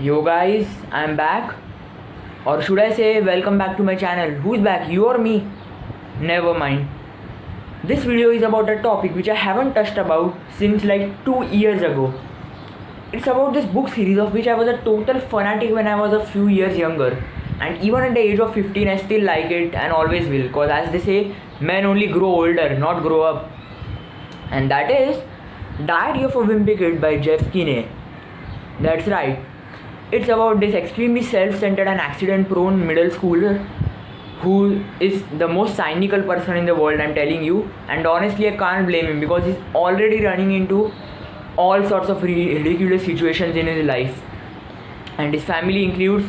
Yo guys, I'm back. Or should I say welcome back to my channel. Who's back? You or me? Never mind. This video is about a topic which I haven't touched about since like 2 years ago. It's about this book series of which I was a total fanatic when I was a few years younger. And even at the age of 15 I still like it and always will, because as they say, men only grow older, not grow up. And that is Diary of a Wimpy Kid by Jeff Kinney. That's right. It's about this extremely self-centered and accident-prone middle schooler who is the most cynical person in the world, I'm telling you. And honestly, I can't blame him because he's already running into all sorts of ridiculous situations in his life. And his family includes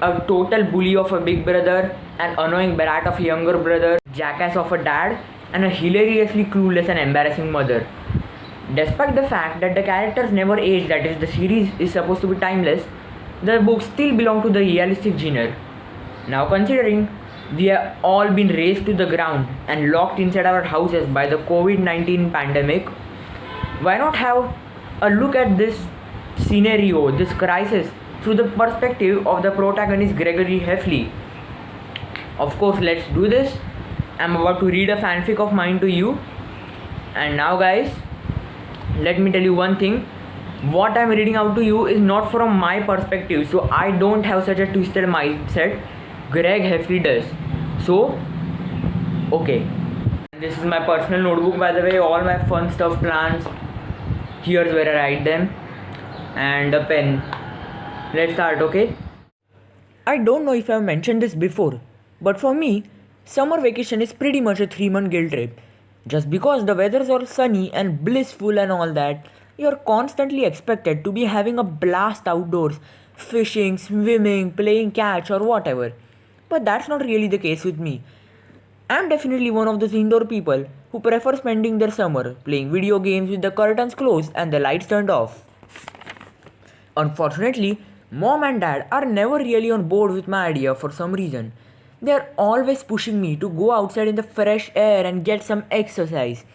a total bully of a big brother, an annoying brat of a younger brother, jackass of a dad, and a hilariously clueless and embarrassing mother. Despite the fact that the characters never age, that is, the series is supposed to be timeless, the books still belong to the realistic genre. Now, considering we have all been razed to the ground and locked inside our houses by the COVID-19 pandemic, why not have a look at this scenario, this crisis, through the perspective of the protagonist Gregory Heffley? Of course, let's do this. I'm about to read a fanfic of mine to you. And now, guys, let me tell you one thing. What I'm reading out to you is not from my perspective, so I don't have such a twisted mindset. Greg Heffley does. So, okay. This is my personal notebook, by the way. All my fun stuff, plans. Here's where I write them. And a pen. Let's start, okay? I don't know if I've mentioned this before, but for me, summer vacation is pretty much a 3-month guilt trip. Just because the weather's all sunny and blissful and all that, you're constantly expected to be having a blast outdoors, fishing, swimming, playing catch or whatever. But that's not really the case with me. I'm definitely one of those indoor people who prefer spending their summer playing video games with the curtains closed and the lights turned off. Unfortunately, mom and dad are never really on board with my idea for some reason. They are always pushing me to go outside in the fresh air and get some exercise.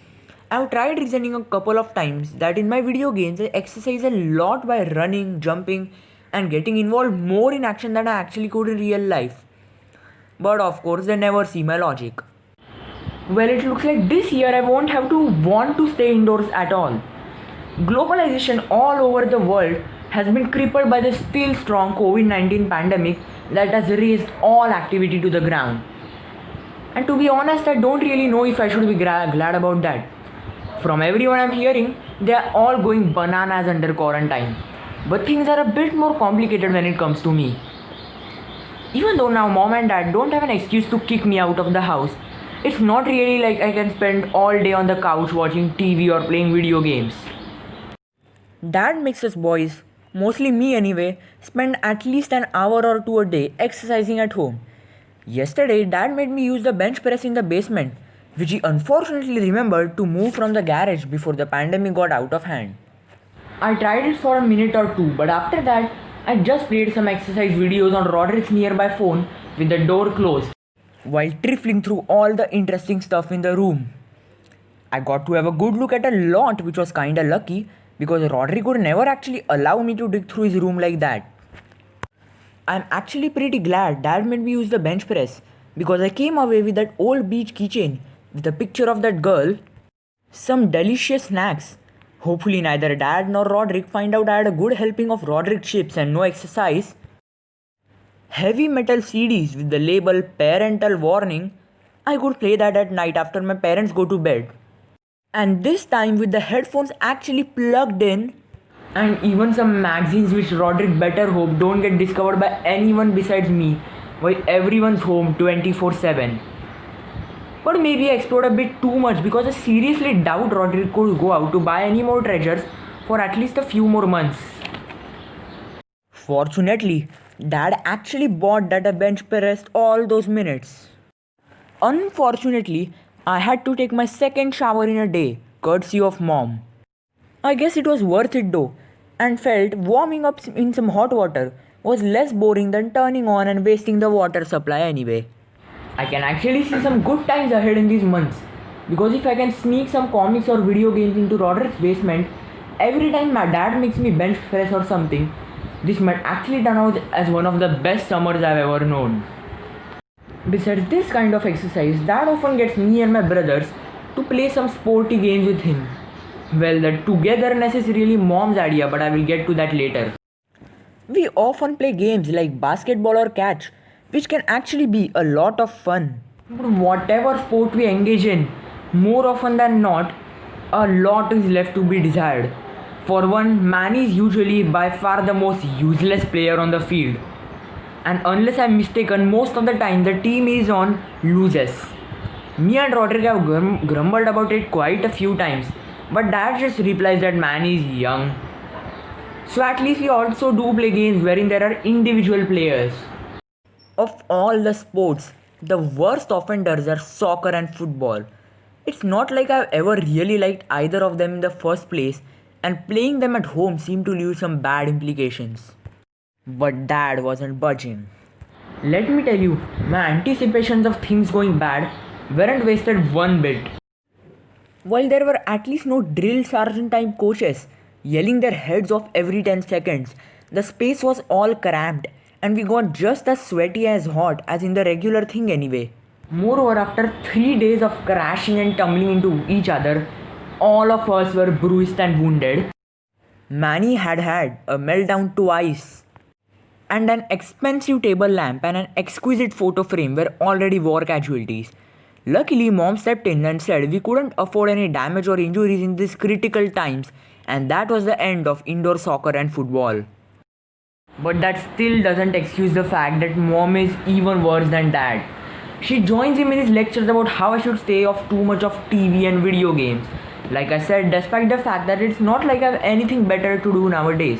I've tried reasoning a couple of times that in my video games I exercise a lot by running, jumping, and getting involved more in action than I actually could in real life. But of course, they never see my logic. Well, it looks like this year I won't have to want to stay indoors at all. Globalization all over the world has been crippled by the still strong COVID-19 pandemic that has raised all activity to the ground. And to be honest, I don't really know if I should be glad about that. From everyone I'm hearing, they are all going bananas under quarantine. But things are a bit more complicated when it comes to me. Even though now mom and dad don't have an excuse to kick me out of the house, it's not really like I can spend all day on the couch watching TV or playing video games. Dad makes us boys, mostly me anyway, spend at least an hour or two a day exercising at home. Yesterday, Dad made me use the bench press in the basement, which he unfortunately remembered to move from the garage before the pandemic got out of hand. I tried it for a minute or two, but after that, I just played some exercise videos on Roderick's nearby phone with the door closed, while trifling through all the interesting stuff in the room. I got to have a good look at a lot, which was kinda lucky, because Roderick would never actually allow me to dig through his room like that. I'm actually pretty glad Dad made me use the bench press, because I came away with that old beach keychain with a picture of that girl, some delicious snacks. Hopefully neither Dad nor Roderick find out I had a good helping of Roderick chips and no exercise. Heavy metal CDs with the label parental warning. I could play that at night after my parents go to bed. And this time with the headphones actually plugged in. And even some magazines which Roderick better hope don't get discovered by anyone besides me while everyone's home 24/7. But maybe I explored a bit too much because I seriously doubt Roderick could go out to buy any more treasures for at least a few more months. Fortunately, Dad actually bought that I bench pressed all those minutes. Unfortunately, I had to take my second shower in a day, courtesy of mom. I guess it was worth it though, and felt warming up in some hot water was less boring than turning on and wasting the water supply anyway. I can actually see some good times ahead in these months, because if I can sneak some comics or video games into Roderick's basement, every time my dad makes me bench press or something, This might actually turn out as one of the best summers I've ever known. Besides this kind of exercise, Dad often gets me and my brothers to play some sporty games with him. Well, the togetherness is really Mom's idea, but I will get to that later. We often play games like basketball or catch, which can actually be a lot of fun. But whatever sport we engage in, more often than not, a lot is left to be desired. For one, Manny is usually by far the most useless player on the field. And unless I'm mistaken, most of the time the team is on loses. Me and Roderick have grumbled about it quite a few times, but Dad just replies that Manny is young. So at least we also do play games wherein there are individual players. Of all the sports, the worst offenders are soccer and football. It's not like I've ever really liked either of them in the first place, and playing them at home seemed to leave some bad implications. But Dad wasn't budging. Let me tell you, my anticipations of things going bad weren't wasted one bit. While there were at least no drill sergeant type coaches yelling their heads off every 10 seconds, the space was all cramped and we got just as sweaty as hot as in the regular thing anyway. Moreover, after 3 days of crashing and tumbling into each other, all of us were bruised and wounded. Manny had a meltdown twice. And an expensive table lamp and an exquisite photo frame were already war casualties. Luckily, Mom stepped in and said we couldn't afford any damage or injuries in these critical times, and that was the end of indoor soccer and football. But that still doesn't excuse the fact that Mom is even worse than Dad. She joins him in his lectures about how I should stay off too much of TV and video games. Like I said, despite the fact that it's not like I have anything better to do nowadays.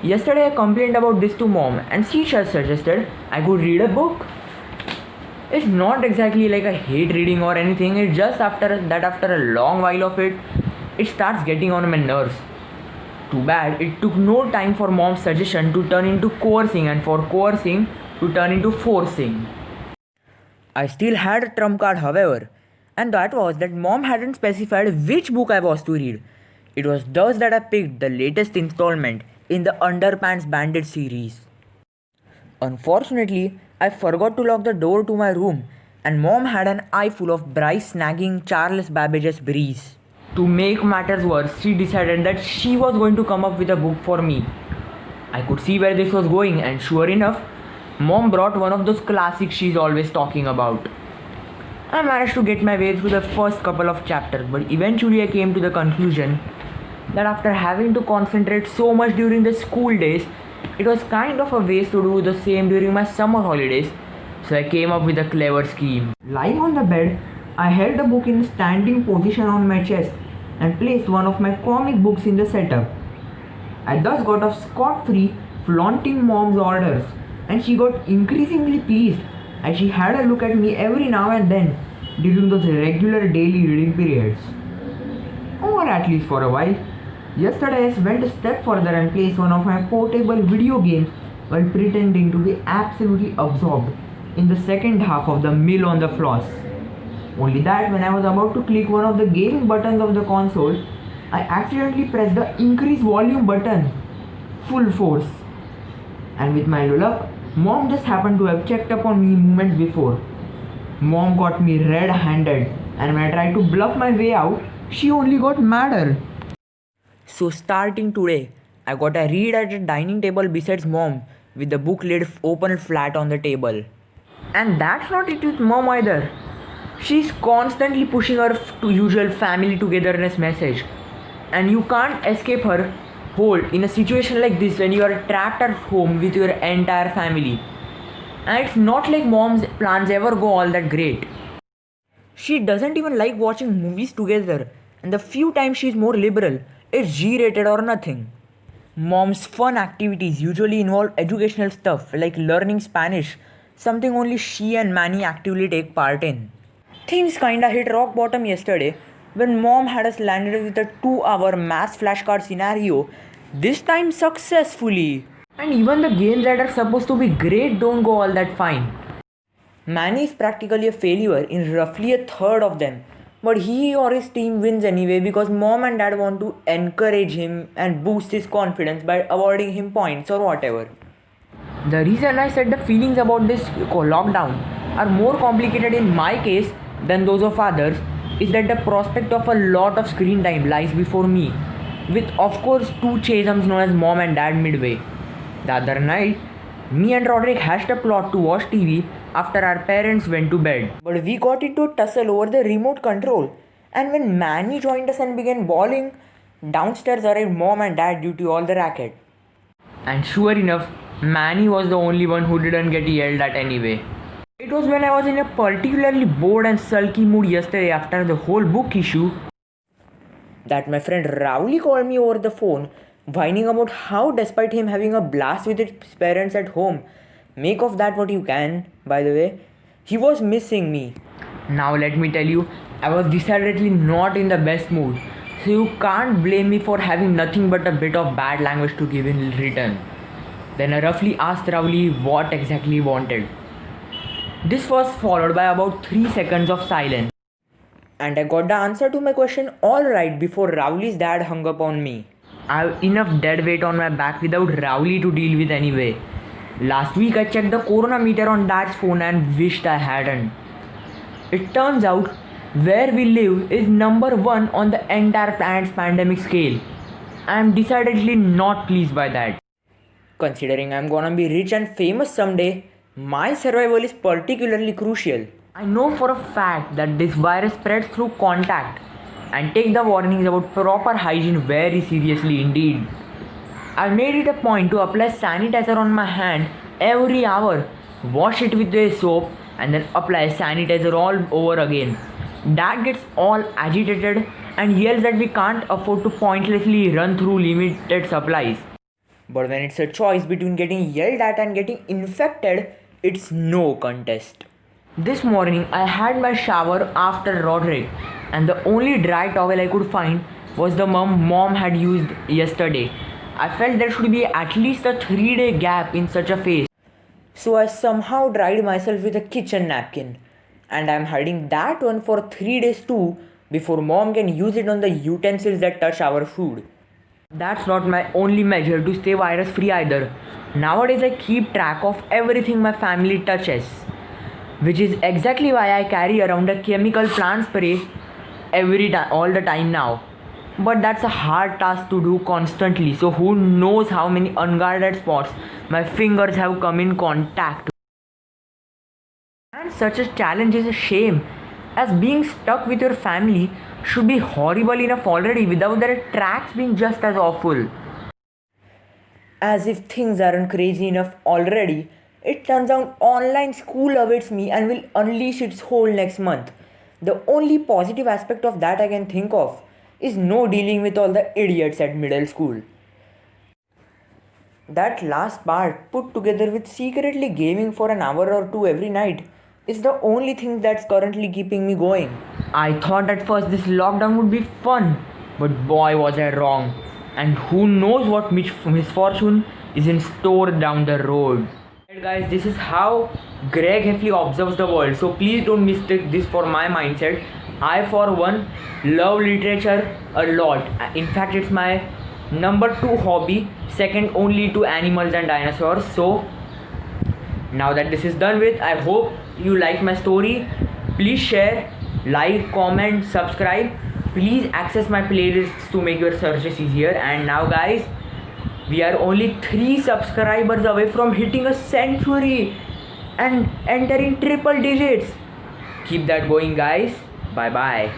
Yesterday I complained about this to Mom and she just suggested I could read a book. It's not exactly like I hate reading or anything, it's just after a long while of it, it starts getting on my nerves. Too bad it took no time for Mom's suggestion to turn into coercing and for coercing to turn into forcing. I still had a trump card, however, and that was that Mom hadn't specified which book I was to read. It was thus that I picked the latest installment in the Underpants Bandit series. Unfortunately, I forgot to lock the door to my room and Mom had an eye full of Bryce snagging Charles Babbage's Breeze. To make matters worse, she decided that she was going to come up with a book for me. I could see where this was going and sure enough, Mom brought one of those classics she's always talking about. I managed to get my way through the first couple of chapters, but eventually I came to the conclusion that after having to concentrate so much during the school days, it was kind of a waste to do the same during my summer holidays, so I came up with a clever scheme. Lying on the bed, I held the book in a standing position on my chest and placed one of my comic books in the setup. I thus got off scot-free, flaunting Mom's orders, and she got increasingly pleased as she had a look at me every now and then during those regular daily reading periods. Or at least for a while. Yesterday I went a step further and placed one of my portable video games while pretending to be absolutely absorbed in the second half of the Mill on the Floss. Only that when I was about to click one of the gaming buttons of the console, I accidentally pressed the increase volume button full force. And with my luck, Mom just happened to have checked up on me moments before. Mom got me red-handed and when I tried to bluff my way out, she only got madder. So starting today, I got a read at a dining table besides Mom with the book lid open flat on the table. And that's not it with Mom either. She's constantly pushing her usual family togetherness message. And you can't escape her hold in a situation like this when you are trapped at home with your entire family. And it's not like Mom's plans ever go all that great. She doesn't even like watching movies together, and the few times she's more liberal, it's G-rated or nothing. Mom's fun activities usually involve educational stuff like learning Spanish, something only she and Manny actively take part in. Things kinda hit rock bottom yesterday when Mom had us landed with a 2-hour mass flashcard scenario, this time successfully. And even the games that are supposed to be great don't go all that fine. Manny is practically a failure in roughly a third of them, But he or his team wins anyway because mom and dad want to encourage him and boost his confidence by awarding him points or whatever. The reason I said the feelings about this lockdown are more complicated in my case than those of others is that the prospect of a lot of screen time lies before me, with of course two chasms known as mom and dad midway. The other night, me and Roderick hashed a plot to watch TV after our parents went to bed. But we got into a tussle over the remote control, and when Manny joined us and began bawling, downstairs arrived mom and dad due to all the racket. And sure enough, Manny was the only one who didn't get yelled at anyway. It was when I was in a particularly bored and sulky mood yesterday after the whole book issue that my friend Rowley called me over the phone, whining about how, despite him having a blast with his parents at home, make of that what you can, by the way, he was missing me. Now, let me tell you, I was decidedly not in the best mood, so you can't blame me for having nothing but a bit of bad language to give in return. Then I roughly asked Rowley what exactly he wanted. This was followed by about 3 seconds of silence. And I got the answer to my question all right before Rowley's dad hung up on me. I have enough dead weight on my back without Rowley to deal with anyway. Last week I checked the corona meter on dad's phone and wished I hadn't. It turns out where we live is number 1 on the entire planet's pandemic scale. I am decidedly not pleased by that. Considering I'm gonna be rich and famous someday, my survival is particularly crucial. I know for a fact that this virus spreads through contact and take the warnings about proper hygiene very seriously indeed. I made it a point to apply sanitizer on my hand every hour, wash it with a soap and then apply sanitizer all over again. Dad gets all agitated and yells that we can't afford to pointlessly run through limited supplies. But when it's a choice between getting yelled at and getting infected, it's no contest. This morning I had my shower after Roderick, and the only dry towel I could find was the mom had used yesterday. I felt there should be at least a 3-day gap in such a phase. So I somehow dried myself with a kitchen napkin, and I'm hiding that one for 3 days too before mom can use it on the utensils that touch our food. That's not my only measure to stay virus free either. Nowadays I keep track of everything my family touches, which is exactly why I carry around a chemical plant spray all the time now. But that's a hard task to do constantly, so who knows how many unguarded spots my fingers have come in contact with. And such a challenge is a shame, as being stuck with your family should be horrible enough already without their tracks being just as awful. As if things aren't crazy enough already, it turns out online school awaits me and will unleash its whole next month. The only positive aspect of that I can think of is no dealing with all the idiots at middle school. That last part, put together with secretly gaming for an hour or two every night, is the only thing that's currently keeping me going. I thought at first this lockdown would be fun, but boy was I wrong. And who knows what misfortune is in store down the road. Alright guys, this is how Greg Heffley observes the world, so please don't mistake this for my mindset. I for one love literature a lot. In fact, it's my number 2 hobby, second only to animals and dinosaurs. So now that this is done with, I hope you like my story. Please share, like, comment, subscribe. Please access my playlists to make your searches easier. And now guys, we are only 3 subscribers away from hitting a century and entering triple digits. Keep that going guys. Bye bye.